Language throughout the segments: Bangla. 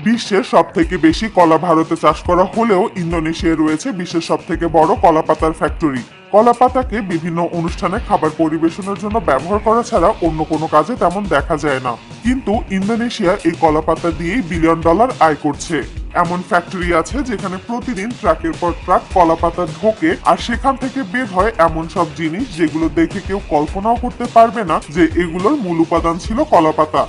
বিশ্বের সবথেকে বেশি কলা ভারতে চাষ করা হলেও ইন্দোনেশিয়ায় রয়েছে বিশ্বের সবথেকে বড় কলা পাতার ফ্যাক্টরি। কলা পাতাকে বিভিন্ন অনুষ্ঠানে খাবার পরিবেশনের জন্য ব্যবহার করা ছাড়া অন্য কোনো কাজে তেমন দেখা যায় না, কিন্তু ইন্দোনেশিয়া এই কলা পাতা দিয়েই বিলিয়ন ডলার আয় করছে। এমন ফ্যাক্টরি আছে যেখানে প্রতিদিন ট্রাকের পর ট্রাক কলা পাতা ঢোকে, আর সেখান থেকে বের হয় এমন সব জিনিস যেগুলো দেখে কেউ কল্পনাও করতে পারবে না যে এগুলোর মূল উপাদান ছিল কলা পাতা।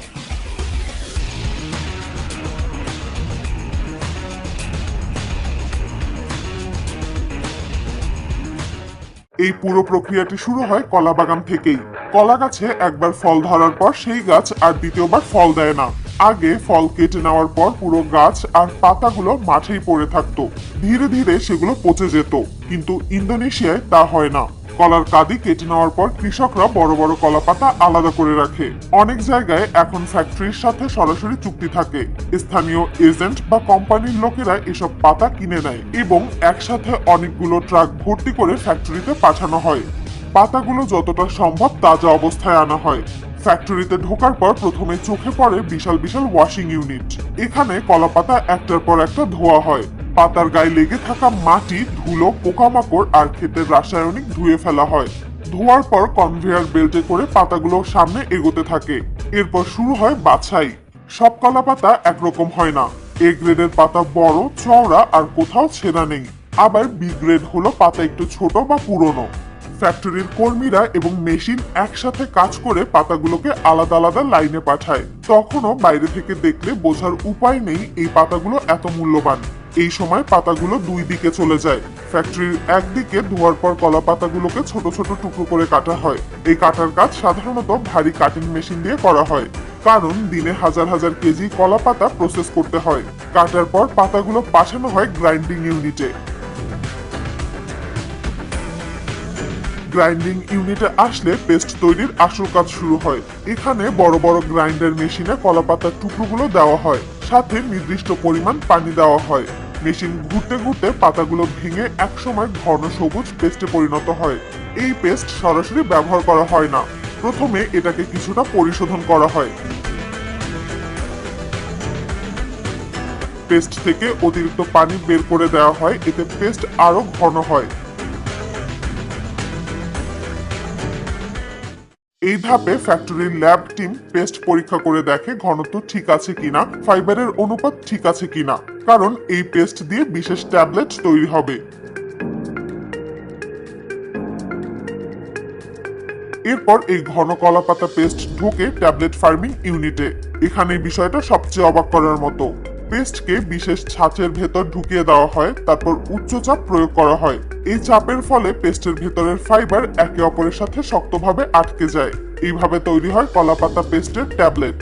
এই পুরো প্রক্রিয়াটি শুরু হয় কলা বাগান থেকেই। কলা গাছে একবার ফল ধরার পর সেই গাছ আর দ্বিতীয়বার ফল দেয় না। আগে ফল কেটে নেওয়ার পর পুরো গাছ আর পাতাগুলো মাঠেই পড়ে থাকতো, ধীরে ধীরে সেগুলো পচে যেত। কিন্তু ইন্দোনেশিয়ায় তা হয় না। কলার কাঁদি কেটে নেওয়ার পর কৃষকরা বড় বড় কলা পাতা আলাদা করে রাখে। অনেক জায়গায় এখন ফ্যাক্টরির সাথে সরাসরি চুক্তি থাকে। স্থানীয় এজেন্ট বা কোম্পানির লোকেরা এসব পাতা কিনে নেয় এবং একসাথে অনেকগুলো ট্রাক ভর্তি করে ফ্যাক্টরিতে পাঠানো হয়। পাতাগুলো যতটা সম্ভব তাজা অবস্থায় আনা হয়। ফ্যাক্টরিতে ঢোকার পর প্রথমে চোখে পড়ে বিশাল বিশাল ওয়াশিং ইউনিট। এখানে কলা পাতা একটার পর একটা ধোয়া হয়। পাতার গায়ে লেগে থাকা মাটি, ধুলো, পোকামাকড় আর ক্ষেতের রাসায়নিক ধুয়ে ফেলা হয়। ধোয়ার পর কনভেয়ার বেল্টে করে পাতাগুলো সামনে এগোতে থাকে। এরপর শুরু হয় বাছাই। সব কলা পাতা একরকম হয় না। এ গ্রেডের পাতা বড়, চওড়া আর কোথাও ছেঁড়া নেই। আবার বি গ্রেড হলো পাতা একটু ছোট বা পুরনো। ফ্যাক্টরির কর্মীরা এবং মেশিন একসাথে কাজ করে পাতাগুলোকে আলাদা আলাদা লাইনে পাঠায়। তখনও বাইরে থেকে দেখলে বোঝার উপায় নেই এই পাতাগুলো এত মূল্যবান। এই সময় পাতাগুলো দুই দিকে চলে যায়। ফ্যাক্টরির একদিকে ধোয়ার পর কলা পাতাগুলোকে ছোট ছোট টুকরো করে কাটা হয়। এই কাটার কাজ সাধারণত ভারী কাটিং মেশিন দিয়ে করা হয়, কারণ দিনে হাজার হাজার কেজি কলা পাতা প্রসেস করতে হয়। কাটার পর পাতাগুলো পাঠানো হয় গ্রাইন্ডিং ইউনিটে। গ্রাইন্ডিং ইউনিটে আসলে পেস্ট তৈরির আসল কাজ শুরু হয়। এখানে বড় বড় গ্রাইন্ডার মেশিনে কলা পাতার টুকরোগুলো দেওয়া হয়, সাথে নির্দিষ্ট পরিমাণ পানি দেওয়া হয়। মেশিন ঘুরতে ঘুরতে পাতাগুলো ভেঙে একসময় ঘন সবুজ পেস্টে পরিণত হয়। এই পেস্ট সরাসরি ব্যবহার করা হয় না। প্রথমে এটাকে কিছুটা পরিশোধন করা হয়। পেস্ট থেকে অতিরিক্ত পানি বের করে দেওয়া হয়, এতে পেস্ট আরো ঘন হয়। এই ধাপে ফ্যাক্টরির ল্যাব টিম পেস্ট পরীক্ষা করে দেখে ঘনত্ব ঠিক আছে কিনা, ফাইবারের অনুপাত ঠিক আছে কিনা, কারণ এই পেস্ট দিয়ে বিশেষ ট্যাবলেট তৈরি হবে। এরপর এই ঘন কলা পাতা পেস্ট ঢোকে ট্যাবলেট ফার্মিং ইউনিটে। এখানে বিষয়টা সবচেয়ে অবাক করার মতো। পেস্টকে বিশেষ ছাঁচের ভেতর ঢুকিয়ে দেওয়া হয়, তারপর উচ্চ চাপ প্রয়োগ করা হয়। এই চাপের ফলে পেস্টের ভেতরের ফাইবার একে অপরের সাথে শক্তভাবে আটকে যায়। এইভাবে তৈরি হয় কলা পাতা পেস্টের ট্যাবলেট।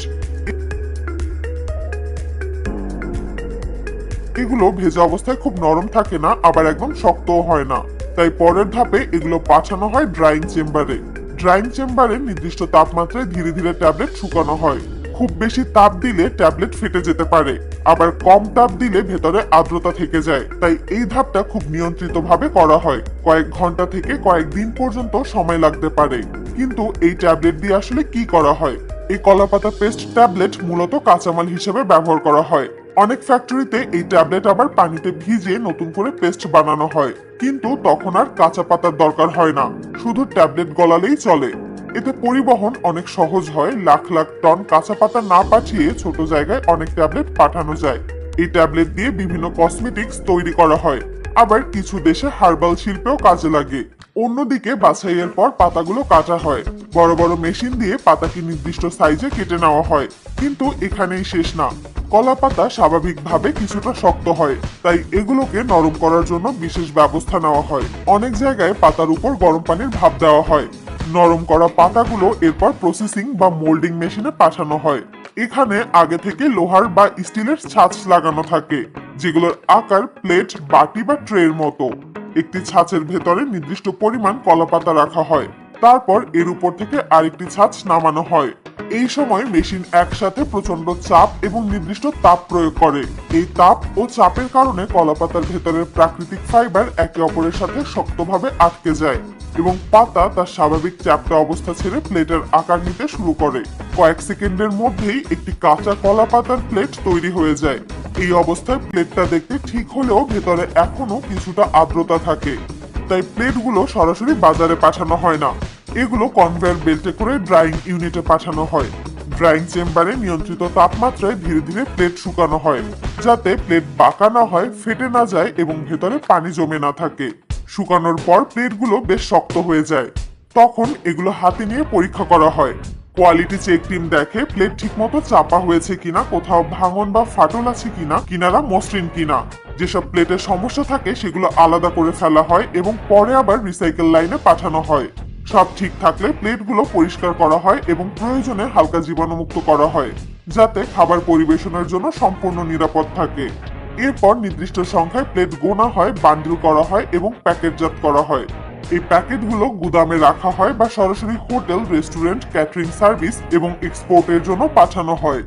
এগুলো ভেজা অবস্থায় খুব নরম থাকে না, আবার একদম শক্তও হয় না। তাই পরের ধাপে এগুলো পাঠানো হয় ড্রাইং চেম্বারে। ড্রাইং চেম্বারে নির্দিষ্ট তাপমাত্রায় ধীরে ধীরে ট্যাবলেট শুকানো হয়। খুব বেশি তাপ দিলে ট্যাবলেট ফেটে যেতে পারে, আবার কম তাপ দিলে ভেতরে আর্দ্রতা থেকে যায়। তাই এই ধাপটা খুব নিয়ন্ত্রিতভাবে করা হয়। কয়েক ঘন্টা থেকে কয়েকদিন পর্যন্ত সময় লাগতে পারে। কিন্তু এই ট্যাবলেট দিয়ে আসলে কি করা হয়? এই কলাপাতা পেস্ট ট্যাবলেট মূলত কাঁচামাল হিসেবে ব্যবহার করা হয়। অনেক ফ্যাক্টরিতে এই ট্যাবলেট আবার পানিতে ভিজিয়ে নতুন করে পেস্ট বানানো হয়, কিন্তু তখন আর কাঁচা পাতার দরকার হয় না, শুধু ট্যাবলেট গলালেই চলে। এতে পরিবহন অনেক সহজ হয়। লাখ লাখ টন কাঁচা পাতা না পাঠিয়ে ছোট জায়গায় অনেক ট্যাবলেট পাঠানো যায়। এই ট্যাবলেট দিয়ে বিভিন্ন কসমেটিক্স তৈরি করা হয়, আবার কিছু দেশে হার্বাল শিল্পেও কাজে লাগে। অন্যদিকে বাছাইয়ের পর পাতাগুলো কাটা হয়। বড় বড় মেশিন দিয়ে পাতাকে নির্দিষ্ট সাইজে কেটে নেওয়া হয়। কিন্তু এখানেই শেষ না। কলা পাতা স্বাভাবিকভাবে কিছুটা শক্ত হয়, তাই এগুলোকে নরম করার জন্য বিশেষ ব্যবস্থা নেওয়া হয়। অনেক জায়গায় পাতার উপর গরম পানির ভাপ দেওয়া হয়। নরম করা পাতাগুলো এরপর প্রসেসিং বা মোল্ডিং মেশিনে পাঠানো হয়। এখানে আগে থেকে লোহার বা স্টিলের ছাঁচ লাগানো থাকে, যেগুলোর আকার প্লেট, বাটি বা ট্রের মতো। একটি ছাঁচের ভেতরে নির্দিষ্ট পরিমাণ কলাপাতা রাখা হয়। তারপর এর উপর থেকে আরেকটি ছাঁচ নামানো হয়। এই সময় মেশিন একসাথে প্রচন্ড চাপ এবং নির্দিষ্ট তাপ প্রয়োগ করে। এই তাপ ও চাপের কারণে কলাপাতার ভেতরের প্রাকৃতিক ফাইবার একে অপরের সাথে শক্তভাবে আটকে যায় এবং পাতা তার স্বাভাবিক চ্যাপ্টা অবস্থা ছেড়ে প্লেটের আকার নিতে শুরু করে। কয়েক সেকেন্ডের মধ্যেই একটি কাঁচা কলা পাতার প্লেট তৈরি হয়ে যায়। এই অবস্থায় প্লেটটা দেখতে ঠিক হলেও ভেতরে এখনো কিছুটা আর্দ্রতা থাকে, তাই প্লেটগুলো সরাসরি বাজারে পাঠানো হয় না। এগুলো কনভেয়ার বেল্টে করে ড্রাইং ইউনিটে পাঠানো হয়। ড্রাইং চেম্বারে নিয়ন্ত্রিত তাপমাত্রায় ধীরে ধীরে প্লেট শুকানো হয়, যাতে প্লেট বাঁকা না হয়, ফেটে না যায় এবং ভেতরে পানি জমে না থাকে। শুকানোর পর প্লেটগুলো বেশ শক্ত হয়ে যায়। তখন এগুলো হাতে নিয়ে পরীক্ষা করা হয়। কোয়ালিটি চেক টিম দেখে প্লেট ঠিকমতো চাপা হয়েছে কিনা, কোথাও ভাঙন বা ফাটল আছে কিনা, কিনারা মসৃণ কিনা। যেসব প্লেটের সমস্যা থাকে সেগুলো আলাদা করে ফেলা হয় এবং পরে আবার রিসাইকেল লাইনে পাঠানো হয়। সব ঠিক থাকলে প্লেটগুলো পরিষ্কার করা হয় এবং প্রয়োজনে হালকা জীবাণুমুক্ত করা হয়, যাতে খাবার পরিবেশনের জন্য সম্পূর্ণ নিরাপদ থাকে। এরপর নির্দিষ্ট সংখ্যায় প্লেট গোনা হয়, বান্ডিল করা হয় এবং প্যাকেটজাত করা হয়। এই প্যাকেটগুলো গুদামে রাখা হয় বা সরাসরি হোটেল, রেস্টুরেন্ট, ক্যাটারিং সার্ভিস এবং এক্সপোর্টের জন্য পাঠানো হয়।